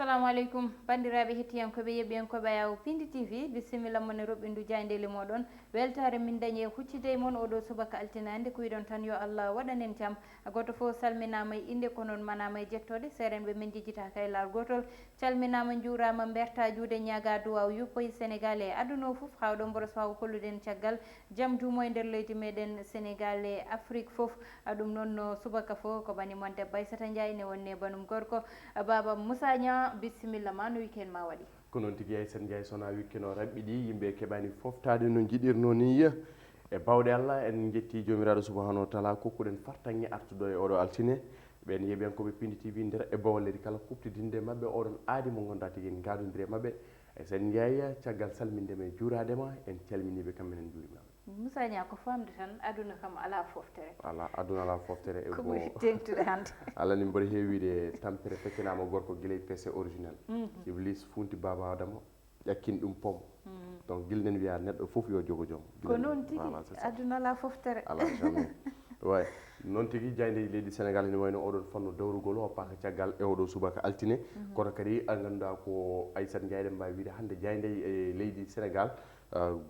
assalamu aleykum bandiraɓe hettiyankoɓe yeɓɓiyankoɓe yawo Pindi TV bisimilla moon e roɓɓindu jayndeli moɗon weltare min dañi e huccide moon oɗo subaka altinande ko wiɗon tan yo Allah waɗanen jaam goto fo salminama e inde ko noon manama e jettode serenɓe min jejjitaka e lawol gotol calminama juurama berta juude ñaaga duwaw yuppoye Sénégal e aduna o foof hawɗo mboɗo sawa holluden caggal jaam juumo e nder leydi meɗen Sénégal e Afrique foof ɗum noon no subaka fo ko banimon debbo Aissata Ndiaye ne wonne banum gorko baba Moussa Niang bisimilla ma no weekend ma waɗi ko noon tigui Aissata Ndiaye sona weekend o raɓɓiɗi yimɓe keɓani foftade no jiɗirno ni e bawɗe Allah en jetti jomiraɗo subahanahu wa taala kokkuɗen fartange artuɗo e oɗo altine ɓen yeɓiyankoɓe Pindi TV nder e bawalleɗi kala kuftidinde mabɓe oɗon aadi mo gonda tigui en gadodiri e mabɓe Aissata Ndiaye caggal salmindema e juuradema en calminiɓe kamɓe en juurimaɓe Moussa Niang ko famde tan aduna kam ala foftere ala aduna ala foftere ko ɓuri tengtude hande Allah ni mboɗo heewide tampere fekkinama gorko guilay PC original Iblis funti baba adama ƴakkin ɗum pom donc guilnen wiya neɗɗo foof yo jogo joom ko noon tigui aduna ala foftere ala jamais way noon tigui jayde leydi Sénégal ene wayno oɗon fanno dawrugol o paka caggal e oɗo subaka altine kono kadi ganduɗa ko Aissata Ndiaye ɗen mbawi wiide hande jayde e leydi Sénégal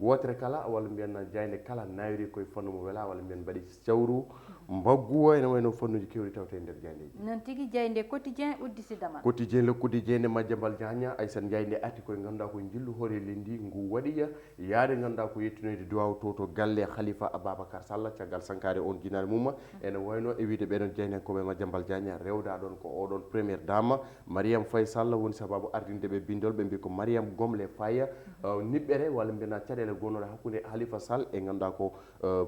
gotere kala walla mbiyen jayde kala nawiri koye fannu mo wela walla mbiyen mbaɗi cawru mbaggu ene wayno fannuji kewɗi tawte e nder jaydeji noon tigui jayde quotidien uddisidama quotidien le quotidien nde Madiambal Diagna Aissata Ndiaye nde arti koye ganduɗa ko jillu hoore lendi ngu waɗiya yaade ganduɗa ko yettinoyde duwaw to galle Khalifa Ababacar Sall caggal sankare on jinare mum ene wayno e wiide ɓeɗon jeynankoɓe Madiambal Diagna rewda ɗon ko oɗon premiére dame Mariame Faye Sall woni sababu ardindeɓe bindol ɓe mbi ko Mariame Gomle Faye niɓɓere walla mbiyana caɗele gonnoɗe hakkude Khalifa Sall e ganduɗa ko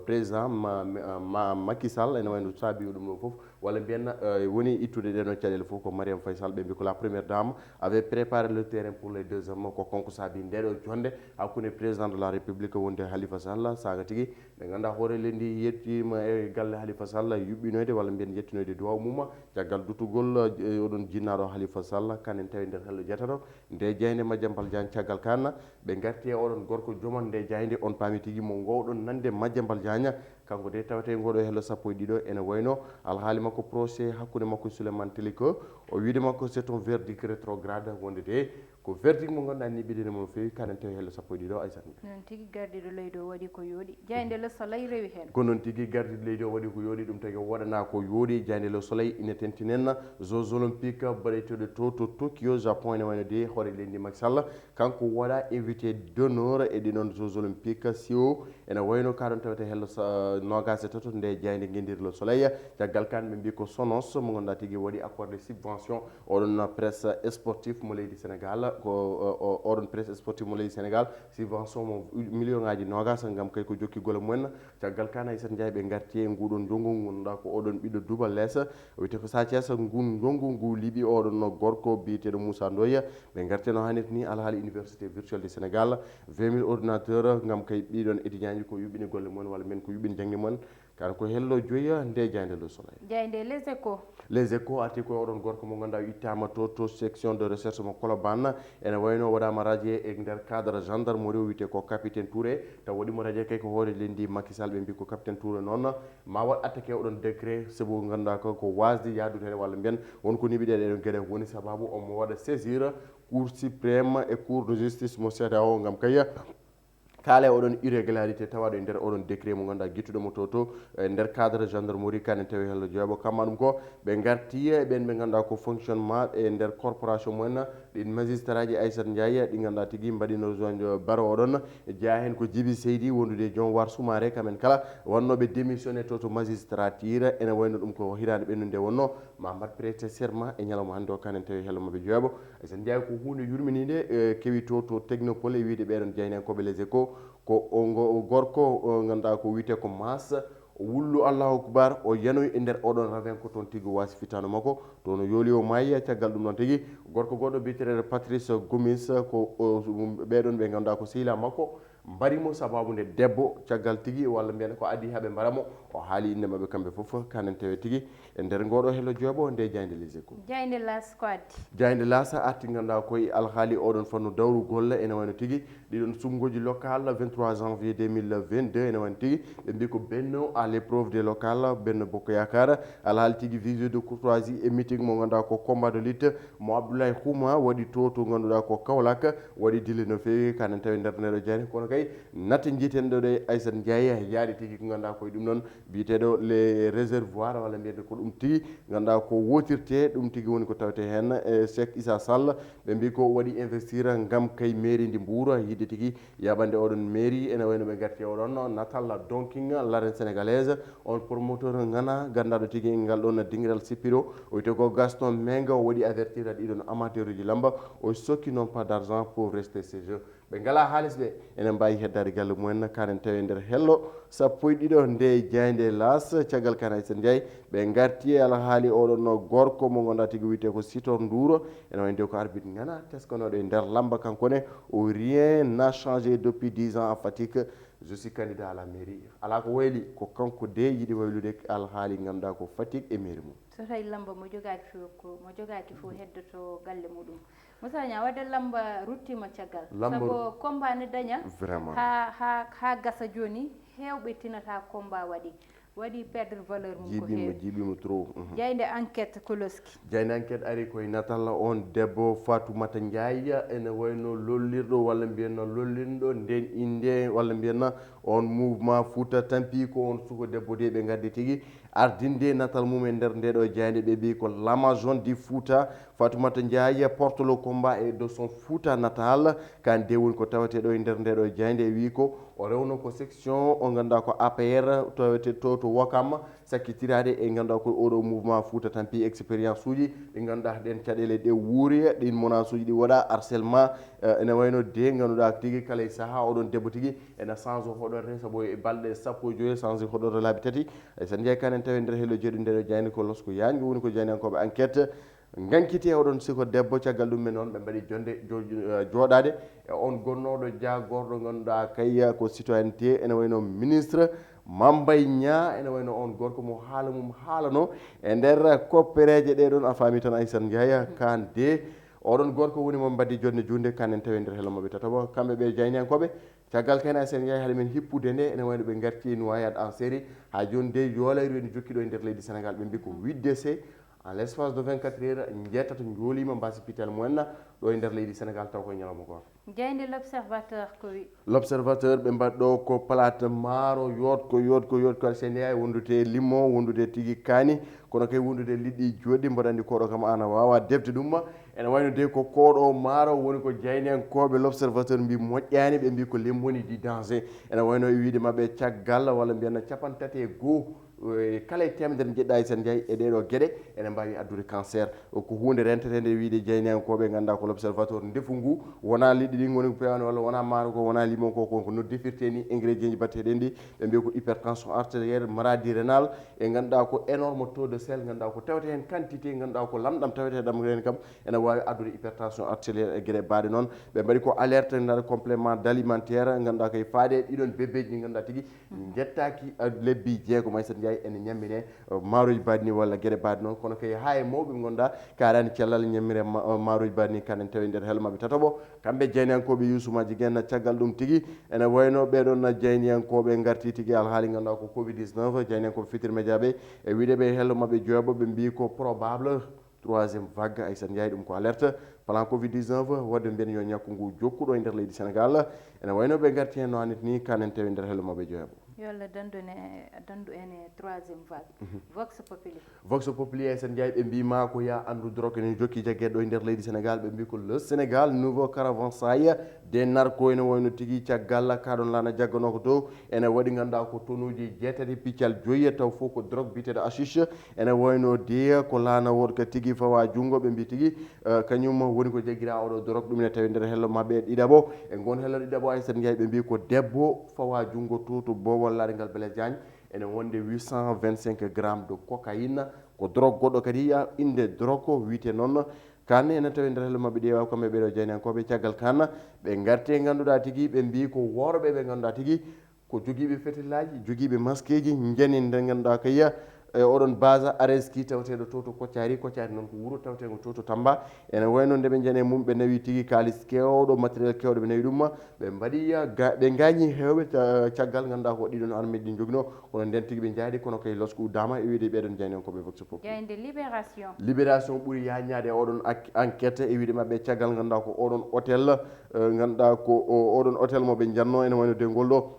président Macky Sall ene wayno saabi ɗum ɗo foof walla mbiyanna woni ittude ɗeɗon caɗele fof ko Mariame Faye Sall ɓe mbi ko la première dame avait préparé le terrain pour les 2 hommes ko konko saabi ndeɗo jonde hakkude président de la république wonde Khalifa Sall saga tigui ɓe ganduɗa hoore lendi yettima e galle Khalifa Sall yuɓɓinoyde walla mbiyen yettinoyde duwaw mum caggal dutugol oɗon jinnaɗo Khalifa Sall kanen tawi nder hello jatato nde jeyde Madiambal Diagne caggal kanna ɓe garti e oɗon gorko joman nde jayde on paami tigui mo gowɗon nande Madiambal Diagne kanko de tawate ngoɗo hello sappo e ɗiɗo ene wayno alhaali makko procès hakkude makko Souleymane Teliko o wiide makko c'est un verdict rétrograde wonde de ko verdict mo ganduɗa niɓɓidene mo fewi kanen tawi hello sappo e ɗiɗo Aissata noon tigui gardiɗo leydi o waɗi ko yooɗi jayde Le Soleil rewi hen ko noon tigui gardiɗo leydi o waɗi ko yooɗi ɗum tagi waɗana ko yooɗi jayde Le Soleil ine tentinen jeux olympique baɗeteɗo to Tokyo Japon ene wayno de hoore leydi Macky Sall kanko waɗa invité d'honneur e ɗiɗon jeux olympique sio ene wayno kaɗon tawete hello nogas e tato nde jayde guendir Le Soleil caggal kan ɓe mbi ko Sonos mo ganduɗa tigui waɗi accordé subvention oɗon presse sportif mo leydi Sénégal ko oɗon presse sportif mo leydi Sénégal subvention mo million ngaji nogas gam kay ko jokki gole mumen caggal kan Aissata Ndiaye ɓe garti e nguɗon jonggu ganduɗa ko oɗon ɓiɗɗo Double Less wiyete ko Sa Thiès ngun jonggu ngu liiɓi oɗon gorko biyeteɗo Moussa Ndoye ɓe garti no hannirta ni alhaali université virtuelle du Sénégal 20 000 ordinateur gam kay ɓiɗon étudiant ji ko yuɓɓini golle mumen walla men ko yuɓɓini jangde mumen kan ko hello joya nde jayde Le Soleil jayde Les Échos arti koye oɗon gorko mo ganduɗa ittama to section de recherche mo Colobane ene wayno waɗama radié e nder cadre gendarmerie wiyete ko capitaine Touré taw waɗimo radié kay ko hoore lendi Macky Sall ɓe mbi ko capitaine Touré noon ma wat attaqué oɗon décret saabu ganduɗa ko wasde yadude hen walla mbiyen wonko niɓiɗe ɗeɗon gueɗe woni sababu omo waɗa saisir cour suprême et cour de justice mo CEDEAO gam kay kaala e oɗon irrégularité tawaɗo e nder oɗon décret mo ganduɗa guittuɗomo to e nder cadre gendarmerie kanen tawi hello jeeɓo kamma ɗum ko ɓe garti e ɓen ɓe ganduɗa ko fonctionnement e nder corporation mumen ɗin magistrat ji Aissata Ndiaye ɗi ganduɗa tigui mbaɗino joint baro oɗon jeeya hen ko Djiby Seydi wondude Dion War Soumaré kamen kala wannoɓe démissionné to magistrature ene wayno ɗum ko hirande ɓennude wonno ma mbat prêté serment e ñalawma hande o kanen tawi hello mabɓe jeeɓo Aissata Ndiaye ko hunde yurminide kewi to technopole e wiide ɓeɗon jeynankoɓe Les Échos ko gorko ganduɗa ko wiyete ko Mas wullu Allahu Akbar o yanoyi e nder oɗon ravin ko toon tigui wasi fitano makko to no yooli o maayi caggal ɗum noon tigui gorko goɗɗo biyeteɗo Patrice Gomis ko ɓeɗon ɓe ganduɗa ko sehila makko mbarimo sababu nde debbo caggal tigi walla mbiyen ko adi haɓe mbaramo o haali inde maɓe kamɓe fof kanen tawe tigi e nder ngoɗo hello jooɓo nde Diaynde Les Échos. Diaynde Las ko addi Diaynde Las arti ganduɗa koye alhaali oɗon fannu dawru golle ene wayno tigi ɗiɗon sumgoji local 23 janvier 2022 ene wayno tigi ɓe mbi ko Benno à l'épreuve des locales Benno Bokk Yakar alhaali tigi visite de courtoisie et meeting mo ganduɗa ko combat de lutte mo Abdoulaye Khouma waɗi to ganduɗa ko Kaolack waɗi dille no fewi kanen tawi nder ndeɗo Diaynde kono kay natte jiiten ɗo ɗe Aissata Ndiaye yaaɗi tigi ko ganduɗa koye ɗum noon biyeteɗo les réservoir walla mbiyete ko ɗum tigi ganduɗa ko wotirte ɗum tigi woni ko tawete hen e Cheikh Issa Sall ɓe mbi ko waɗi investir gam kay mairie ndi Mbour yidde tigi yaɓande oɗon mairie ene wayno ɓe garti oɗon natal donking l'arène sénégalaise on promoteur ngana gandaɗo tigi ngal ɗon dingiral sippiro o wiyete ko Gaston Menga o waɗi avertir ɗiɗon amateur uji lamba o sokki non pas d' argent pour rester chez eux ɓe ngala haaliss ɓe enen mbawi heddade galle mumen kanen tawi nder hello sappo e ɗiɗo nde Diaynde Las caggal kan Aissata Ndiaye ɓe garti alhaali oɗon gorko mo ganduɗa tigi wiyete ko Sitor Ndouro ene wayno ko arbitre ngana teskonoɗo e nder lamba kankone o rien n'a changé depuis 10 ans à Fatick je suis candidat à la mairie ala ko wayli ko kanko de yiɗi waylude alhaali ganduɗa ko Fatick e mairie mum so tawi lamba mo jogaki fo heddoto galle muɗum Moussa Niang wadde lamba ruttima caggal sabu combat ne daña vraiment ha gasa joni hewɓe tinata combat waɗi perdre valeur mum ko heewi jiibimo trop Diaynde enquête koloski Diaynde enquête ari koye natal on debbo Fatoumata Ndiaye ene wayno lollirɗo walla mbiyenno lollinɗo nden inde walla mbiyenna on mouvement Fouta Tampi ko on suko debbo de ɓe gaddi tigi ardinde natal mum e nder ndeɗo Diaynde ɓe mbi ko l'Amazone du Fouta Fatoumata Ndiaye porte le combat et de son Fouta natal kan de woni ko tawateɗo e nder ndeɗo Diaynde wi ko o rewno ko section o ganduɗa ko APR tawete to Wakam sakkitirade e ganduɗa ko oɗo mouvement Fouta Tampi expérience uji ɗi ganduɗa ɗen caɗele ɗe wuuri ɗin menace uji ɗi waɗa harcèlement ene wayno de ganduɗa tigi kala e saaha oɗon debbo tigi ene change hoɗorde sabu e balɗe sappo e joyi change hoɗorde laabi tati Aissata Ndiaye kanen tawi nder hello jeeɗu ndeɗo Diaynde ko losko yañi woni ko Diaynenkoɓe enquête gankiti oɗon siko debbo caggal ɗum men noon ɓe mbaɗi jonde joɗade e on gonnoɗo jagorɗo ganduɗa kay ko citoyenneté ene wayno ministre Mambay Nia ene wayno on gorko mo haala mum haalano e nder koppereje ɗeɗon a faami tan Aissata Ndiaye kan de oɗon gorko woni mo mbaddi jonde junde kanen tawi nder hello mabɓe tataɓo kamɓe ɓe Diaynenkoɓe caggal kene Aissata Ndiaye haade men hippude nde ene wayno ɓe garti noyade en série ha joni de yoolayru ene jokkiɗo e nder leydi Sénégal ɓe mbi ko 8 décès en l' espace de 24 heures jettata joolima mbasi pitel mumen ɗo e nder leydi Sénégal taw koye ñalawma goto Diaynde l'observateur ko wi l'observateur ɓe mbaɗɗo ko plate maaro yotko Aissata Ndiaye wondude limon wondude tigi kaani kono kay wondude liɗɗi joɗɗi mbaɗa andi koɗo kam ana wawa defde ɗum ene wayno de ko koɗo maaro woni ko Diaynenkoɓe l'observateur mbi moƴƴani ɓe mbi ko lemmoni di danger ene wayno e wiide mabɓe caggal walla mbiyanna 31 kala e temedere jeɗɗa Aissata Ndiaye e ɗeɗo gueɗe ene mbawi addude cancer ko hunde rentetede wiide Diaynenkoɓe ganduɗa ko l'observateur ndefu ngu wona liɗɗi ɗi goni pewani walla wona maaro ko wona limon ko no defirte ni ingrédient ji batteɗen ɗi ɓe mbi ko hypertension artérielle maladie rénale e ganduɗa ko énorme taux de sel ganduɗa ko tawete hen quantité ganduɗa ko lamɗam taweteɗam hen kam ene wawi addude hypertension artérielle e gueɗe baɗe noon ɓe mbaɗi ko alerte nder complément d' alimentaire ganduɗa koye faade ɗiɗon bébéji ɗi ganduɗa tigui jettaki lebbi jeegom Aissata Ndiaye ene ñammine maaroji baɗi ni walla gueɗe baɗe noon kono kay ha e mawɓe gonɗa karani cellal ñammire maaroji baɗi ni kanen tawi nder hello mabɓe tataɓo kamɓe Diaynenkoɓe Youssoumaji Guène caggal ɗum tigui ene wayno ɓeɗon Diaynenkoɓe garti tigui alhaali ganduɗa ko Covid 19 Diaynenkoɓe Futurs Médias ɓe e wiide ɓe hello mabɓe jooɓo ɓe mbi ko probable troisiéme vague Aissata Ndiaye ɗum ko alerte plan Covid 19 wadde mbiyen yo ñakku ngu jokkuɗo e nder leydi Sénégal ene wayno ɓe garti hen no hannit ni kanen tawi nder hello mabɓe jooɓo yo Allah dandu ene troisiéme vague Vox Populi Aissata Ndiaye ɓe mbima ko ya andu drogue ene jokki jaggueɗo e nder leydi Sénégal ɓe mbi ko le Sénégal nouveau caravansaille des narco ene wayno tigui caggal kaɗon lana jagganoko to ene waɗi ganduɗa ko tonnuji jeetati piccal joyi taw fof ko drogue biteɗo hashish ene wayno de ko lana wodka tigui fawa junggo ɓe mbi tigui kañum woni ko jagguira oɗo drogue ɗum ene tawi nder hello mabɓe ɗiɗaɓo e gon hello ɗiɗaɓo Aissata Ndiaye ɓe mbi ko debbo fawa junggo to bowol laringal Blaise Diagne ene wonde 825 grammes de cocaïne ko drogue goɗɗo kadi inde drogue wiyete noon kanne enen tawi nder hello mabɓe ɗewa kamɓe ɓeɗo jeynakoɓe caggal kanna ɓe garte ganduɗa tigui ɓe mbi ko worɓe ɓe ganduɗa tigui ko joguiɓe fetillaji joguiɓe masque ji jani nde ganduɗa kayya oɗon base areski taweteɗo to Koccari noon ko wuuro tawetego to Tamba ene wayno nde ɓe jani mum ɓe nawi tigui kalis kewɗo matériel kewɗo ɓe nawi ɗum ɓe mbaɗi ɓe gañi hewɓe caggal ganduɗa ko ɗiɗon armée ɗi jogino kono nden tigui ɓe jaadi kono kay losku udama e wiide ɓeɗon jani on koɓe vox pop jayde libération ɓuuri yañade oɗon enquête e wiide mabɓe caggal ganduɗa ko oɗon hôtel ganduɗa ko oɗon hôtel moɓe janno ene wayno de ngolɗo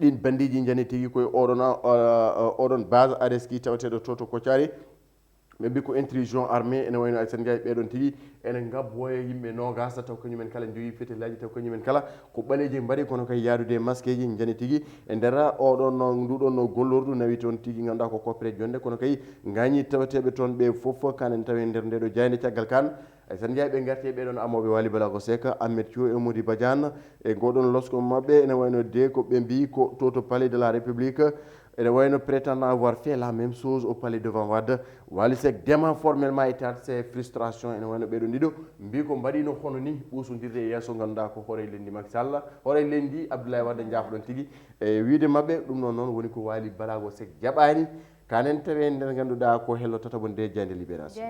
ɗin bandiji jani tigui koye oɗon base areski taweteɗo to Koccari ɓe mbi ko intrusion armée ene wayno Aissata Ndiaye ɓeɗon tigui ene gabboya yimɓe nogasa taw kañumen kala jogui fetillaji taw kañumen kala ko ɓaleji mbaɗi kono kay yaadude masque ji jani tigui e nder nduɗon gollordu nawi toon tigui ganduɗa ko coopéré jonde kono kay gañi taweteɓe toon ɓe foof kanen tawi nder ndeɗo jayde caggal kan Aissata Ndiaye ɓe garti ɓeɗon amoɓe Wali Balago Seck Ahmed Thio e Mody Badiane e goɗon losko mabɓe ene wayno de ko ɓe mbi ko to palais de la République ene wayno prétendant avoir fait la même chose au palais devant Wade Wally Seck dément formellement état ses frustrations ene wayno ɓeɗo ɗiɗo mbi ko mbaɗino hono ni ɓusodirde e yesso ganduɗa ko hoore lendi Macky Sall hoore lendi Abdoulaye Wade jaafoɗon tigui e wiide mabɓe ɗum noon woni ko Wali Balago Seck jaɓani kanen tawi nder ganduɗa ko hello tataɓo nde jayde libération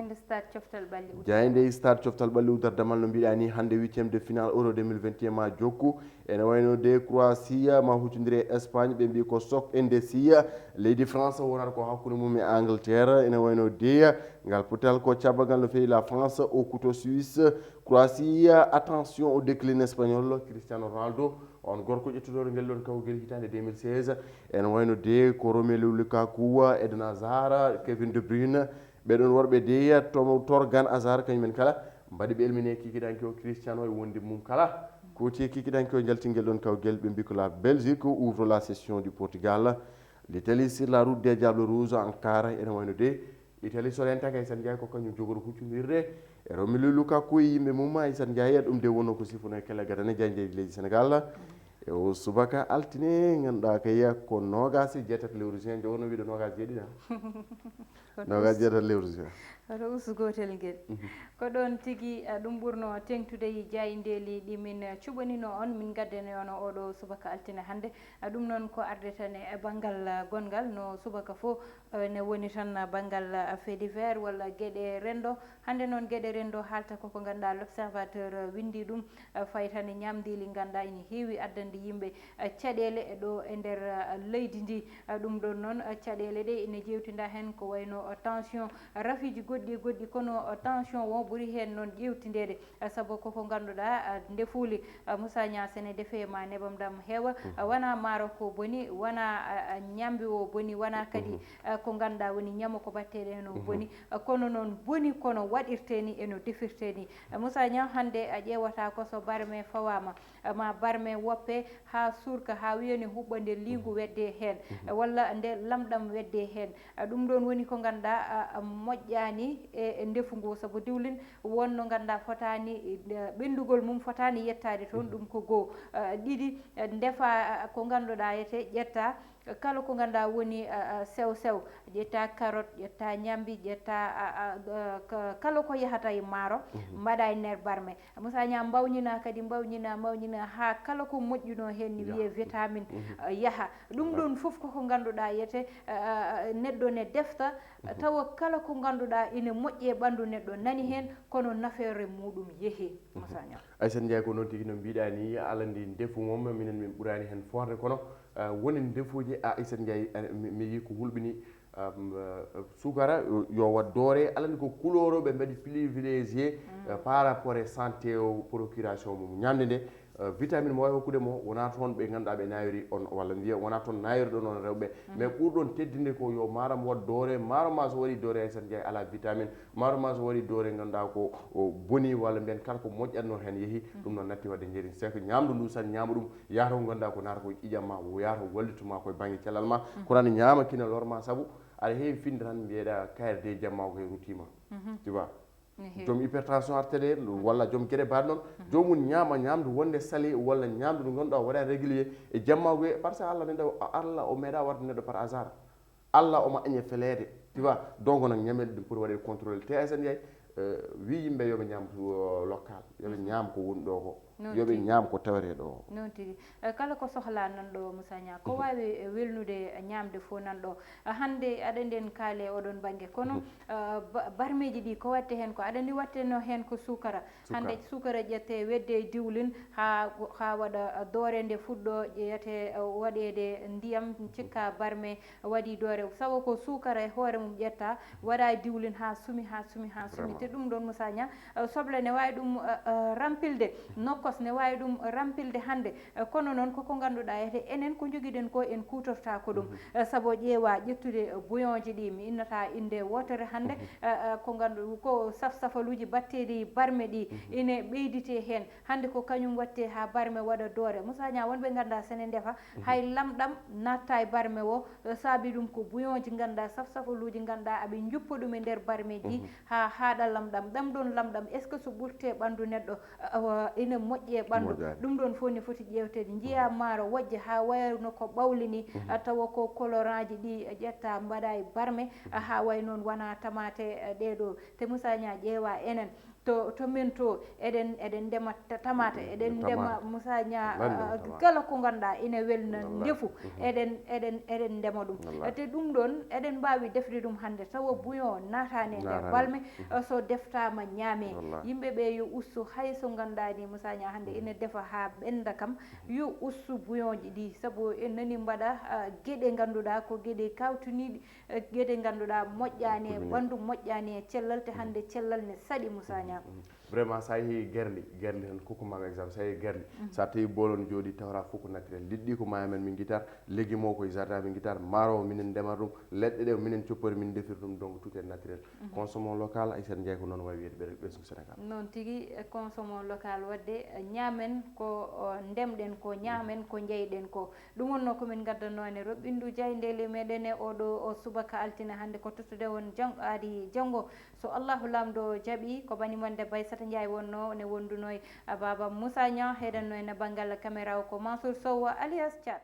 jayde stade coftal ɓalli udardamal no mbiɗa ni hande 8e de finale euro 2021 ma jokku ene wayno de Croatie ma huccodiri e Espagne ɓe mbi ko choc indécis leydi France wonata ko hakkude mum e Angleterre ene wayno de ngal putal ko cabbagal no feewi la France au couteau suisse Croatie attention au déclin espagnol Cristiano Ronaldo on gorko ƴettuɗoɗo ngel ɗon kawguel hitande 2016 ene wayno de ko Romelu Lukaku Eden Hazard Kevin De Bruyne ɓeɗon worɓe de Torgan Hazard kañumen kala mbaɗi ɓe elmine kikiɗanke o Cristiano e wonde mum kala koti kikiɗanke o jaltinguel ɗon kawguel ɓe mbi ko la Belgique ouvre la session du Portugal l'Italie sur la route des Diables Rouges Ankara ene wayno de Italie so rentaka Aissata Ndiaye ko kañum jogoto huccodirde e Romelu Lukaku e yimɓe mum Aissata Ndiaye ɗum de wonno ko sifono e kelle gadane jayde leydi Sénégal e o subaka altine ganduɗa kay ko nogas jeetati lewru juin jogorno wiide nogas jeeɗiɗa nogas jeetati lewru juin oto usugotel ngel ko ɗon tigui ɗum ɓurno tengtude jayndeli ɗi min cuɓanino on min gaddane on oɗo subaka altine hande ɗum noon ko arde tan e banggal gongal no subaka fo ne woni tan banggal fait divers walla gueɗe rendo hande noon gueɗe rendo haalta koko ganduɗa l'observateur windi ɗum fayi tan e ñamdili ganduɗa ene heewi addande yimɓe caɗele ɗo e nder leydi ndi ɗum ɗon noon caɗele ɗe ene jewtida hen ko wayno tension rafiji goɗɗi kono tension o ɓuuri hen noon ƴewtidede saabu koko ganduɗa ndefuli Moussa Niasse ne deefe ma nebam dam heewa wona maaro ko boni wona ñambi o boni wona kadi ko ganduɗa woni ñamo ko batteɗe hen o boni kono noon boni kono waɗirte ni eno defirte ni Moussa Niang hande a ƴewata ko so barme fawama ma barme woppe ha surka ha wiyani huɓɓa nde lingu wedde hen walla nde lamɗam wedde hen ɗum ɗon woni ko ganduɗa moƴƴani e ndefu ngu saabu diwlin wonno ganduɗa fotani ɓendugol mum fotani yettade toon ɗum ko goho ɗiɗi ndefa ko ganduɗa yete ƴetta kala ko ganduɗa woni sew sew ƴetta carotte ƴetta ñambi ƴetta kala ko yahata e maaro mbaɗa e nder barme Moussa Niang mbawnina kadi mbawnina ha kala ko moƴƴuno hen ni wiye vitamine yaaha ɗum ɗon foof koko ganduɗa yete neɗɗo ne defta tawa kala ko ganduɗa ine moƴƴi e ɓandu neɗɗo nani hen kono nafere muɗum yeehi Moussa Niang Aissata Ndiaye ko noon tigui no mbiɗa ni alandi ndefu mom minen min ɓurani hen forde kono woni ndefuji Aissata Ndiaye mi yi ko hulɓini sukara yo wat doore alani ko couleur ɓe mbaɗi privilégié par rapport e santé o procuration mum ñamde nde vitamine mo wawi hokkude mo wona toon ɓe ganduɗa ɓe nayori on walla mbiya wona toon nayoriɗon on rewɓe mais ɓurɗon teddinde ko yo maaro mo wat doore maaro ma so waɗi doore Aissata Ndiaye ala vitamine maaro ma so waɗi doore ganduɗa ko boni walla mbiyen kala ko moƴƴatno hen yeehi ɗum noon natti wadde jeeri c'est que ñamdu ndu tan ñama ɗum yahata ko ganduɗa ko nata ko ƴiƴam ma yahata wallituma koye banggue cellal ma kono ñama kina lorma saabu aɗa heewi finde tan mbiyeɗa KRD jamma koye rutima tu vois joom hypertension artérielle walla joom gueɗe mbaɗe noon jomum ñama ñamdu wonde sali walla ñamdu ndu ganduɗa waɗa régulier e jammago par ce que Allah o meeɗa warde neɗɗo par hasard Allah omo añe felede tu vois donc noon ñamel ɗum pour waɗe contrôle te Aissata Ndiaye wi yimɓe yoɓe ñaam local yoɓe ñaam ko woni ɗo ko yoɓe ñaam ko tawareɗo o noon tigi kala ko sohla nan ɗo Moussa Niang ko wawi welnude ñamde fof nan ɗo hande aɗa nden kaale oɗon banggue kono barmeji ɗi ko watte hen ko aɗa andi watteno hen ko sukara hande sukara ƴette wedde diwlin ha waɗa doore nde fuɗɗo ƴeyete waɗede ndiyam cikka barme waɗi doore sabu ko sukara e hoore mum ƴetta waɗa diwlin ha sumi te ɗum ɗon Moussa Niang soble ne wawi ɗum rampilde nokkos ne wawi ɗum rampilde hande kono noon koko ganduɗa ete enen ko joguiɗen ko en kutorta ko ɗum saabu ƴeewa ƴettude bouillon ji ɗi mi innata inde wotere hande ko gandu ko safaluji batteɗi barme ɗi ine ɓeydite hen hande ko kañum watte ha barme waɗa doore Moussa Niang wonɓe ganda sene ndefa hay lamɗam natta e barme o saabi ɗum ko bouillon ji ganduɗa safaluji ganduɗa aɓe juppa ɗum e nder barme ji ha haɗa lamɗam ɗam ɗon lamɗam est ce que so ɓurte ɓandu neɗɗo ina moƴƴi e ɓandu ɗum ɗon fof ne foti ƴewtede jiiya maaro wojja ha wayno ko ɓawlini tawa ko colorant ji ɗi ƴetta mbaɗa e barme ha way noon wona tamate ɗeɗo te Moussa Niang ƴeewa enen to min to eɗen ndema tamata eɗen ndema Moussa Niang kala ko ganduɗa ina welna ndefu eɗen ndema ɗum te ɗum ɗon eɗen mbawi defde ɗum hande tawa bouillon natani e nder balme so deftama ñaame yimɓeɓe yo ustu hayso ganduɗa ni Moussa Niang hande ina defa ha ɓenda kam yo ustu bouillon ji ɗi saabu en nani mbaɗa gueɗe ganduɗa ko gueɗe kawtuniɗe gueɗe ganduɗa moƴƴani e ɓandu moƴƴani e cellal te hande cellal ne saaɗi Moussa Niang vraiment sa yeehi guerli tan kokkumama exemple sa yeehi guerli sa tawi bolon jooɗi tawra fof ko naturel liɗɗi ko maya men min guitar légume o koye jardin min guitar maaro o minen ndemata ɗum leɗɗe ɗe minen coppori min defir ɗum donc tout est naturel consommons local Aissata Ndiaye ko noon wawi wiyede ɓesgu Sénégal noon tigui consommons local wadde ñamen ko ndemɗen ko ñamen ko jeyɗen ko ɗum wonno komin gaddanno ene roɓɓindu Diaydele meɗen e oɗo o subaka altine hande ko tottude won aadi janggo so Allahu lamɗo jaaɓi ko banimen debbo Aissata Ndiaye wonno ne wonduno e baba Moussa Niang heɗenno ene banggal caméra o ko Mansour Sow alias Thiat